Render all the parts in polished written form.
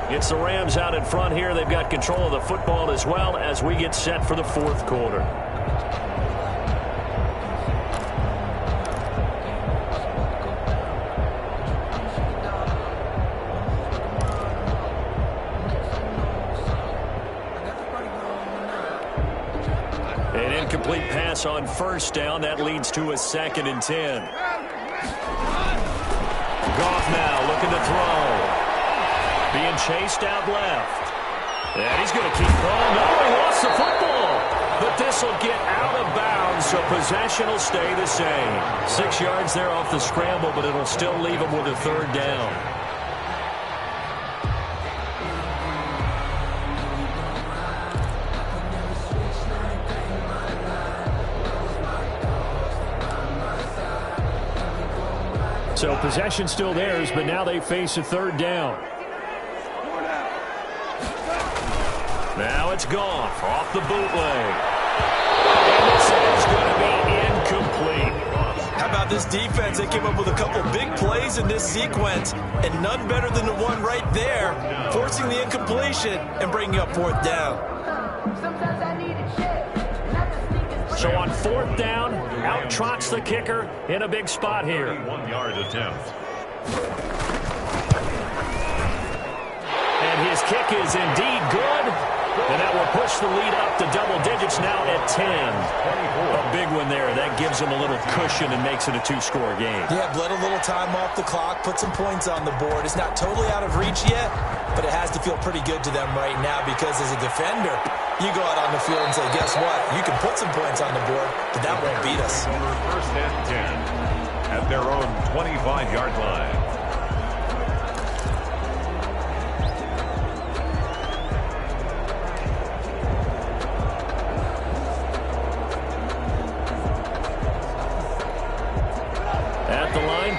It's the Rams out in front here. They've got control of the football as well as we get set for the fourth quarter. An incomplete pass on first down. That leads to a 2nd and 10. Goff now looking to throw. Being chased out left. And he's going to keep going. No, he lost the football. But this will get out of bounds, so possession will stay the same. 6 yards there off the scramble, but it'll still leave him with a 3rd down. So possession still theirs, but now they face a 3rd down. Now it's Goff off the bootleg. And this is going to be incomplete. How about this defense? They came up with a couple big plays in this sequence, and none better than the one right there, forcing the incompletion and bringing up 4th down. So on 4th down, out trots the kicker in a big spot here. 1-yard attempt. And his kick is indeed good. And that will push the lead up to double digits now at 10. A big one there. That gives them a little cushion and makes it a 2-score game. Yeah, bled a little time off the clock, put some points on the board. It's not totally out of reach yet, but it has to feel pretty good to them right now because as a defender, you go out on the field and say, guess what? You can put some points on the board, but that won't beat us. 1st and 10 at their own 25-yard line.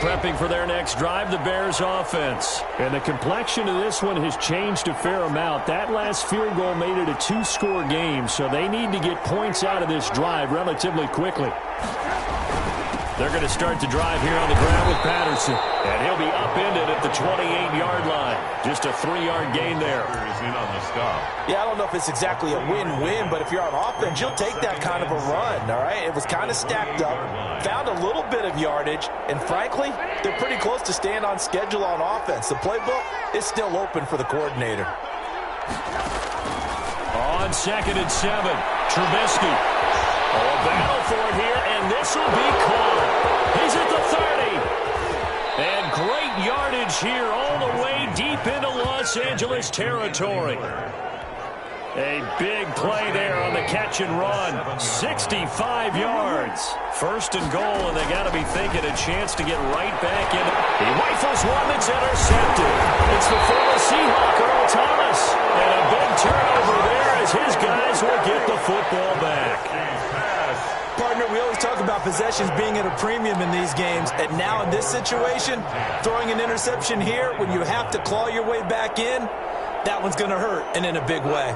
Prepping for their next drive, the Bears offense. And the complexion of this one has changed a fair amount. That last field goal made it a 2-score game, so they need to get points out of this drive relatively quickly. They're going to start the drive here on the ground with Patterson. And he'll be upended at the 28-yard line. Just a 3-yard gain there. He's in on the stop. Yeah, I don't know if it's exactly a win-win, but if you're on offense, you'll take that kind of a run, all right? It was kind of stacked up, found a little bit of yardage, and frankly, they're pretty close to staying on schedule on offense. The playbook is still open for the coordinator. On 2nd and 7, Trubisky. A battle for it here, and this will be caught. He's at the 30. And great yardage here all the way deep into Los Angeles territory. A big play there on the catch and run. 65 yards. 1st and goal, and they got to be thinking a chance to get right back in. He rifles one that's intercepted. It's the former Seahawk, Earl Thomas. And a big turnover there as his guys will get the football back. Partner, we always talk about possessions being at a premium in these games, and now in this situation, throwing an interception here when you have to claw your way back in, that one's going to hurt, and in a big way.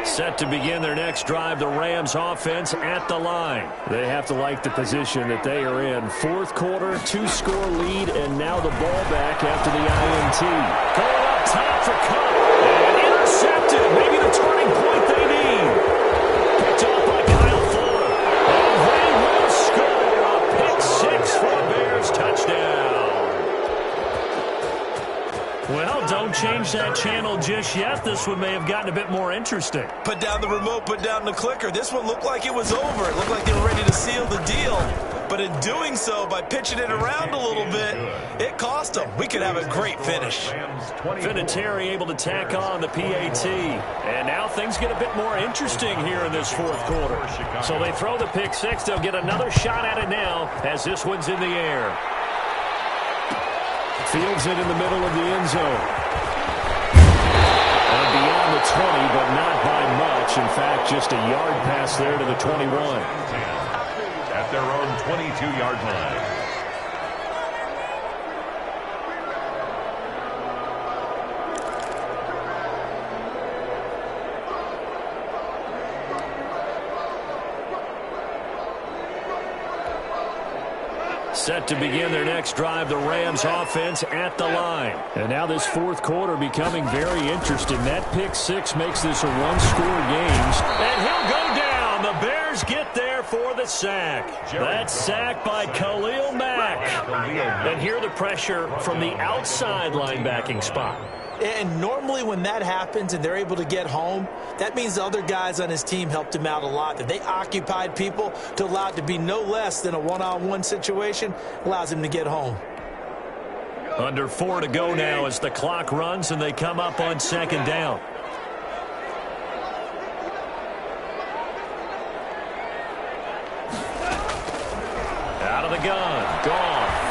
Set to begin their next drive, the Rams offense at the line. They have to like the position that they are in. 4th quarter, 2-score lead, and now the ball back after the INT. Going up top for Cup, and intercepted. Maybe the turning point they need. Picked off by Kyle Fuller. And they will score a pick 6 for a Bears touchdown. Well, don't change that channel just yet. This one may have gotten a bit more interesting. Put down the remote, put down the clicker. This one looked like it was over. It looked like they were ready to seal the deal. But in doing so, by pitching it around a little bit, it cost them. We could have a great finish. Vinatieri able to tack on the PAT. And now things get a bit more interesting here in this 4th quarter. So they throw the pick 6. They'll get another shot at it now as this one's in the air. Fields it in the middle of the end zone. And beyond the 20, but not by much. In fact, just a yard pass there to the 21. At their own 22-yard line. Set to begin their next drive, the Rams offense at the line. And now this fourth quarter becoming very interesting. That pick six makes this a one-score game. And he'll go down. The Bears get there for the sack. That sack by Khalil Mack. And here the pressure from the outside linebacking spot. And normally when that happens and they're able to get home, that means the other guys on his team helped him out a lot. That they occupied people to allow it to be no less than a one-on-one situation allows him to get home. Under 4 to go now as the clock runs and they come up on second down. Out of the gun. Gone.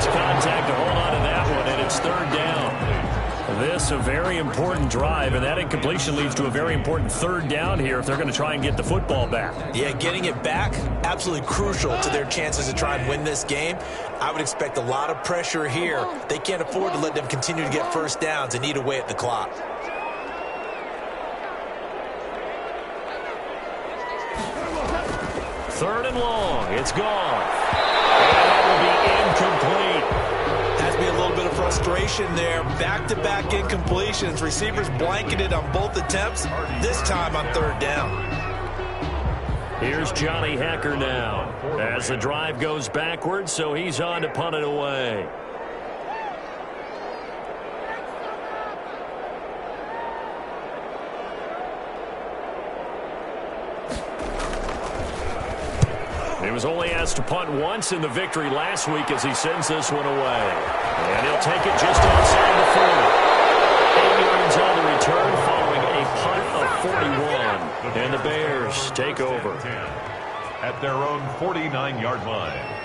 Contact to hold on to that one, and it's third down. This a very important drive, and that incompletion leads to a very important third down here if they're going to try and get the football back. Yeah, getting it back, absolutely crucial to their chances to try and win this game. I would expect a lot of pressure here. They can't afford to let them continue to get first downs and eat away at the clock. Third and long. It's gone. And that will be incomplete. Has to be a little bit of frustration there. Back-to-back incompletions. Receivers blanketed on both attempts, this time on third down. Here's Johnny Hecker now as the drive goes backwards, so he's on to punt it away. He was only asked to punt once in the victory last week as he sends this one away. And he'll take it just outside the 40. 8 yards on the return following a punt of 41. And the Bears take over at their own 49-yard line.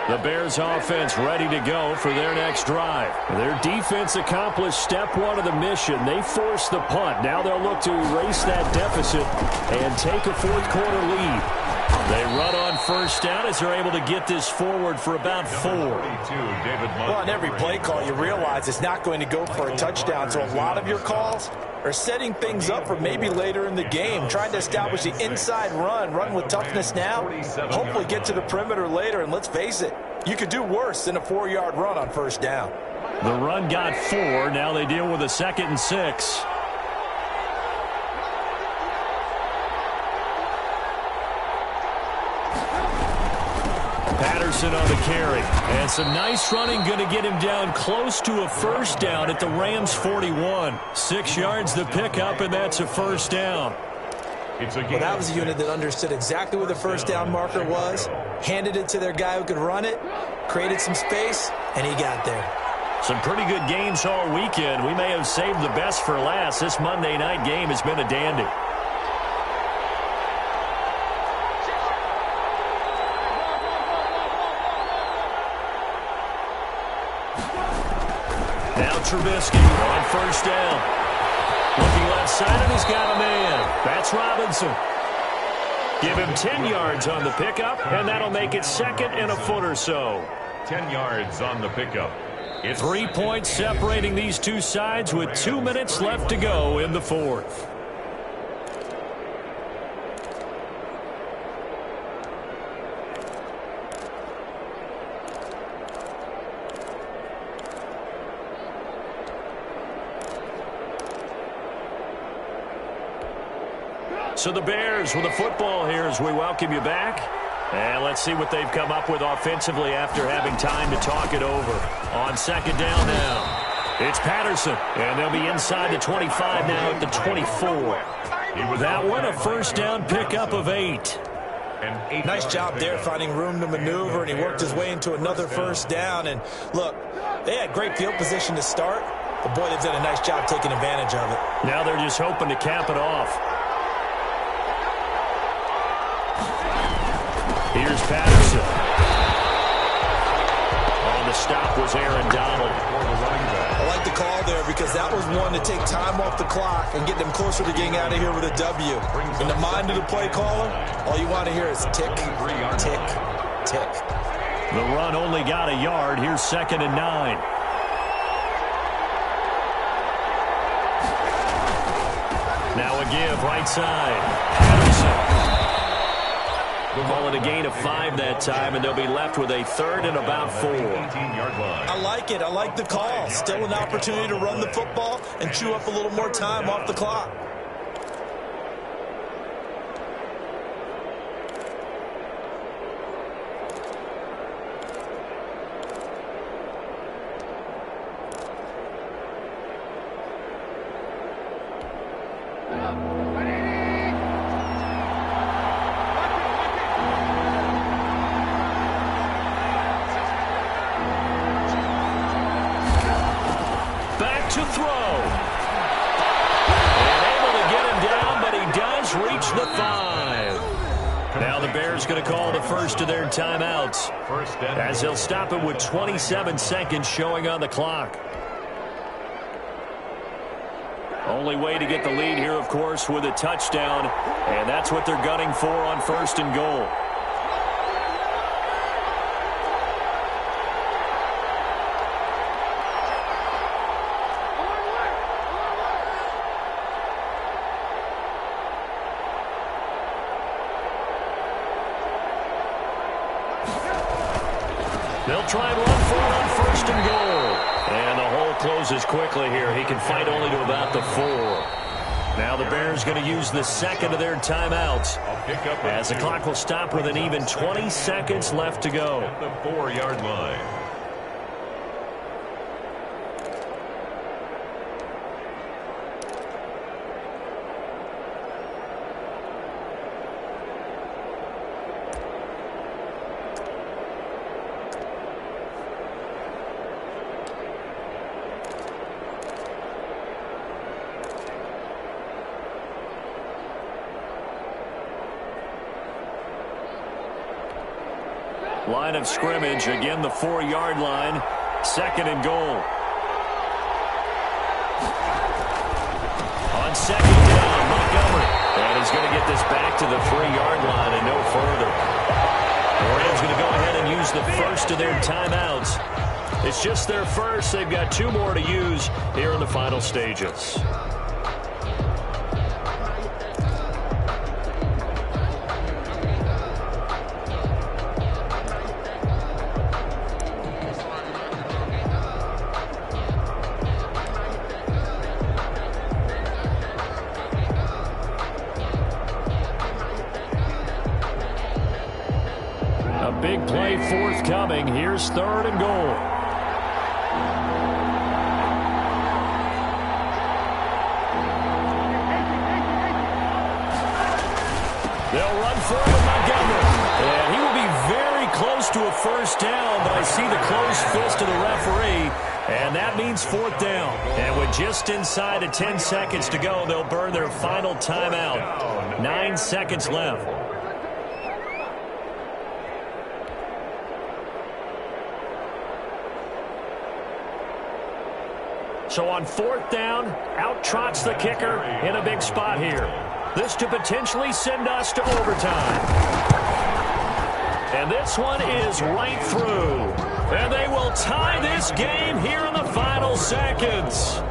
The Bears offense ready to go for their next drive. Their defense accomplished step one of the mission. They forced the punt. Now they'll look to erase that deficit and take a fourth quarter lead. They run on first down as they're able to get this forward for about 4. Well, on every play call, you realize it's not going to go for a touchdown. So a lot of your calls are setting things up for maybe later in the game, trying to establish the inside run with toughness now, hopefully get to the perimeter later. And let's face it, you could do worse than a 4-yard run on first down. The run got 4. Now they deal with a 2nd and 6. Patterson on the carry. And some nice running going to get him down close to a first down at the Rams 41. 6 yards the pickup, and that's a first down. Well, that was a unit that understood exactly where the first down marker was, handed it to their guy who could run it, created some space, and he got there. Some pretty good games all weekend. We may have saved the best for last. This Monday night game has been a dandy. Now Trubisky on first down. Looking left side, and he's got a man. That's Robinson. Give him 10 yards on the pickup, and that'll make it 2nd and a foot or so. 10 yards on the pickup. It's 3 points separating these two sides with 2 minutes left to go in the fourth. So the Bears with the football here as we welcome you back. And let's see what they've come up with offensively after having time to talk it over. On second down now, it's Patterson. And they'll be inside the 25 now at the 24. That one, a first down pickup of 8. Nice job there finding room to maneuver, and he worked his way into another first down. And look, they had great field position to start, but boy, they've done a nice job taking advantage of it. Now they're just hoping to cap it off. Here's Patterson. On And the stop was Aaron Donald. I like the call there because that was one to take time off the clock and get them closer to getting out of here with a W. In the mind of the play caller, all you want to hear is tick, tick, tick. The run only got a yard. Here's 2nd and 9. Now a give right side. Patterson. Call it a gain of 5 that time, and they'll be left with a 3rd and about 4. I like it. I like the call. Still an opportunity to run the football and chew up a little more time off the clock. To throw. And able to get him down, but he does reach the 5. Now the Bears going to call the first of their timeouts, as they'll stop it with 27 seconds showing on the clock. Only way to get the lead here, of course, with a touchdown, and that's what they're gunning for on 1st and goal. They'll try and run for it on 1st and goal. And the hole closes quickly here. He can fight only to about the 4. Now the Bears going to use the 2nd of their timeouts, as the clock will stop with an even 20 seconds left to go. At the 4-yard line. Line of scrimmage, again the 4-yard line, 2nd and goal. On 2nd down, Montgomery. And he's going to get this back to the 3-yard line and no further. The Rams going to go ahead and use the first of their timeouts. It's just their first. They've got 2 more to use here in the final stages. Big play forthcoming. Here's 3rd and goal. They'll run for it with Montgomery. And he will be very close to a 1st down, but I see the closed fist of the referee, and that means 4th down. And with just inside of 10 seconds to go, they'll burn their final timeout. 9 seconds left. So on 4th down, out trots the kicker in a big spot here. This to potentially send us to overtime. And this one is right through. And they will tie this game here in the final seconds.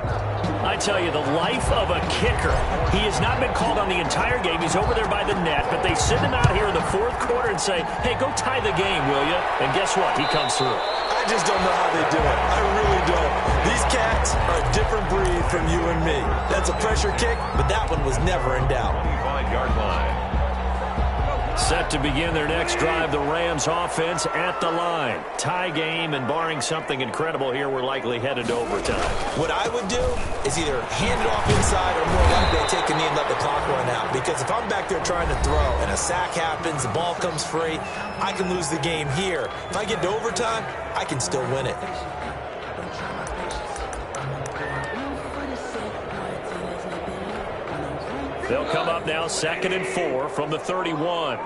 I tell you, the life of a kicker. He has not been called on the entire game. He's over there by the net, but they send him out here in the 4th quarter and say, hey, go tie the game, will you? And guess what? He comes through. I just don't know how they do it. I really don't. These cats are a different breed from you and me. That's a pressure kick, but that one was never in doubt. 25-yard line. Set to begin their next drive, the Rams offense at the line. Tie game, and barring something incredible here, we're likely headed to overtime. What I would do is either hand it off inside or more likely take a knee and let the clock run out. Because if I'm back there trying to throw and a sack happens, the ball comes free, I can lose the game here. If I get to overtime, I can still win it. They'll come up now 2nd and 4 from the 31.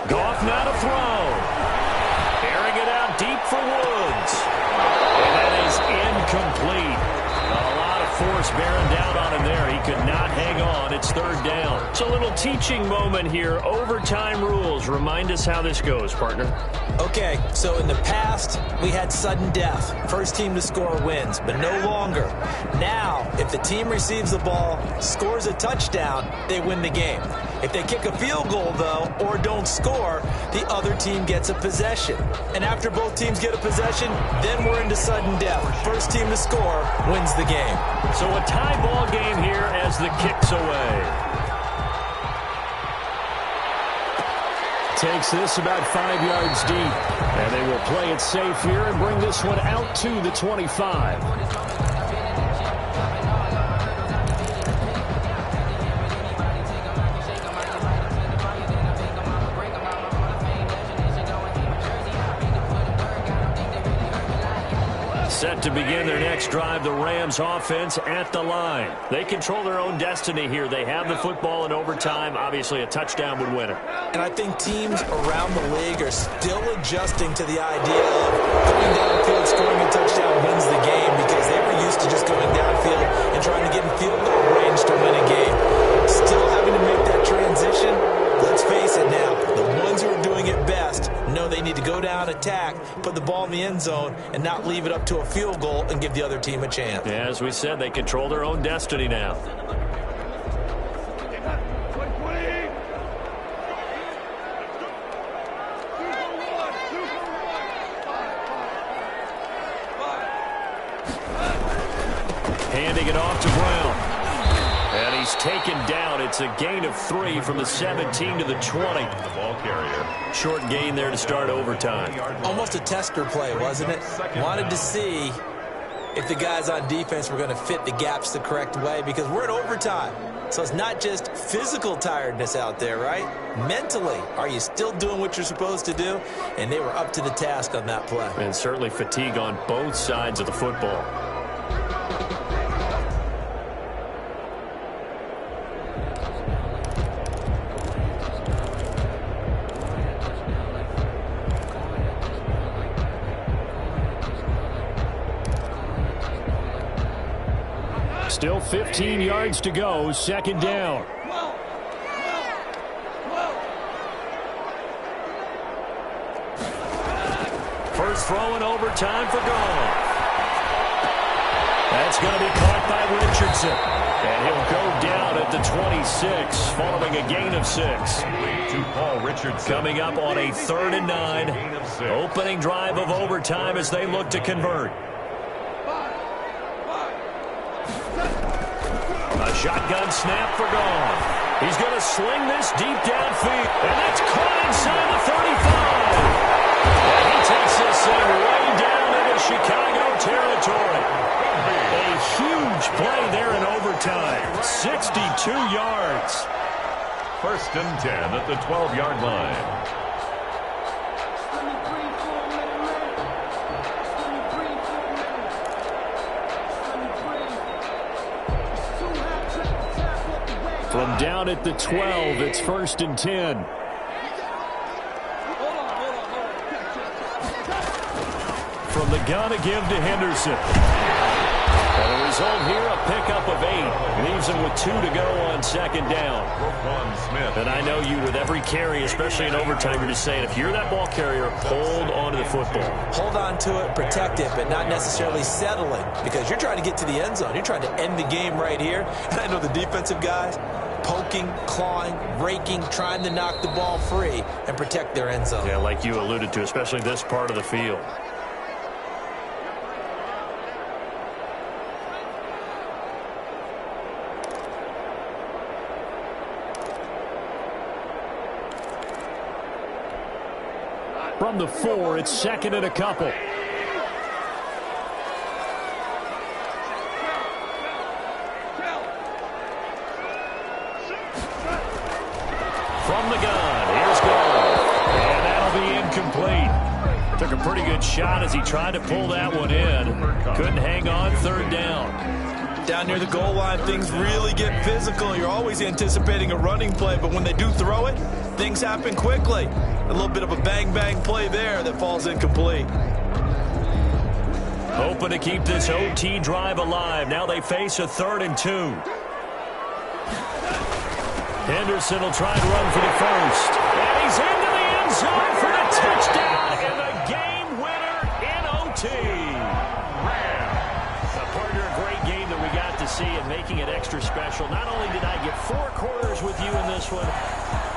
Goff now to throw. Airing it out deep for Woods. And that is incomplete. A lot of force bearing down on him there. He could not hang on. It's third down. It's a little teaching moment here. Overtime rules. Remind us how this goes, partner. Okay, so in the past, we had sudden death. First team to score wins, but no longer. Now, if the team receives the ball, scores a touchdown, they win the game. If they kick a field goal, though, or don't score, the other team gets a possession. And after both teams get a possession, then we're into sudden death. First team to score wins the game. So a tie ball game here as the kick's away. Takes this about 5 yards deep. And they will play it safe here and bring this one out to the 25. Set to begin their next drive, the Rams offense at the line. They control their own destiny here. They have the football in overtime. Obviously, a touchdown would win it. And I think teams around the league are still adjusting to the idea of going downfield, scoring a touchdown wins the game, because they were used to just going downfield and trying to get in field goal range to win a game. Still having to make that transition. Let's face it now, the ones who are doing it best know they need to go down, attack, put the ball in the end zone, and not leave it up to a field goal and give the other team a chance. Yeah, as we said, they control their own destiny now. Handing it off to Brown. And he's taken down. It's a gain of 3 from the 17 to the 20. The ball carrier. Short gain there to start overtime. Almost a tester play, wasn't it? Wanted to see if the guys on defense were going to fit the gaps the correct way, because we're in overtime. So it's not just physical tiredness out there, right? Mentally, are you still doing what you're supposed to do? And they were up to the task on that play. And certainly fatigue on both sides of the football. Still 15 yards to go, second down. First throw in overtime for Goff. That's going to be caught by Richardson. And he'll go down at the 26, following a gain of 6. To Paul Richardson. Coming up on a 3rd and 9. Opening drive of overtime as they look to convert. A shotgun snap for Goff. He's going to sling this deep downfield. And that's caught inside the 35. And he takes this thing way down into Chicago territory. A huge play there in overtime. 62 yards. 1st and 10 at the 12-yard line. From down at the 12, it's 1st and 10. From the gun to give to Henderson. And the result here, a pickup of 8. Leaves him with 2 to go on 2nd down. And I know you, with every carry, especially in overtime, you're just saying, if you're that ball carrier, hold on to the football. Hold on to it, protect it, but not necessarily settling, because you're trying to get to the end zone. You're trying to end the game right here. And I know the defensive guys, poking, clawing, raking, trying to knock the ball free and protect their end zone. Yeah, like you alluded to, especially this part of the field. From the 4, it's 2nd and a couple. From the gun, here's Goff. And that'll be incomplete. Took a pretty good shot as he tried to pull that one in. Couldn't hang on, 3rd down. Down near the goal line, things really get physical. You're always anticipating a running play, but when they do throw it, things happen quickly. A little bit of a bang-bang play there that falls incomplete. Hoping to keep this OT drive alive. Now they face a 3rd and 2. Henderson will try and run for the first. And he's into the end zone for the touchdown and the game winner in OT. A partner, a great game that we got to see and making it extra special. Not only did I get 4 quarters with you in this one,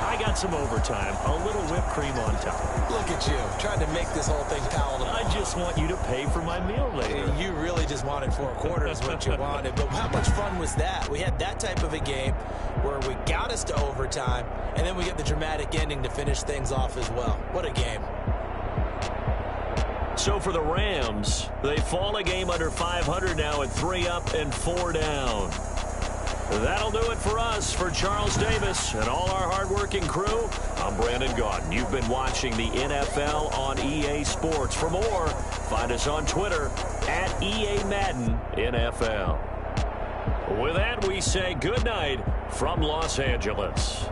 I got some overtime, a little whipped cream on top. Look at you, trying to make this whole thing palatable. I just want you to pay for my meal later. You really just wanted 4 quarters what you wanted, but how much fun was that? We had that type of a game where we got us to overtime, and then we get the dramatic ending to finish things off as well. What a game. So for the Rams, they fall a game under 500 now at 3 up and 4 down. That'll do it for us. For Charles Davis and all our hardworking crew, I'm Brandon Gaudin. You've been watching the NFL on EA Sports. For more, find us on Twitter at EA Madden NFL. With that, we say good night from Los Angeles.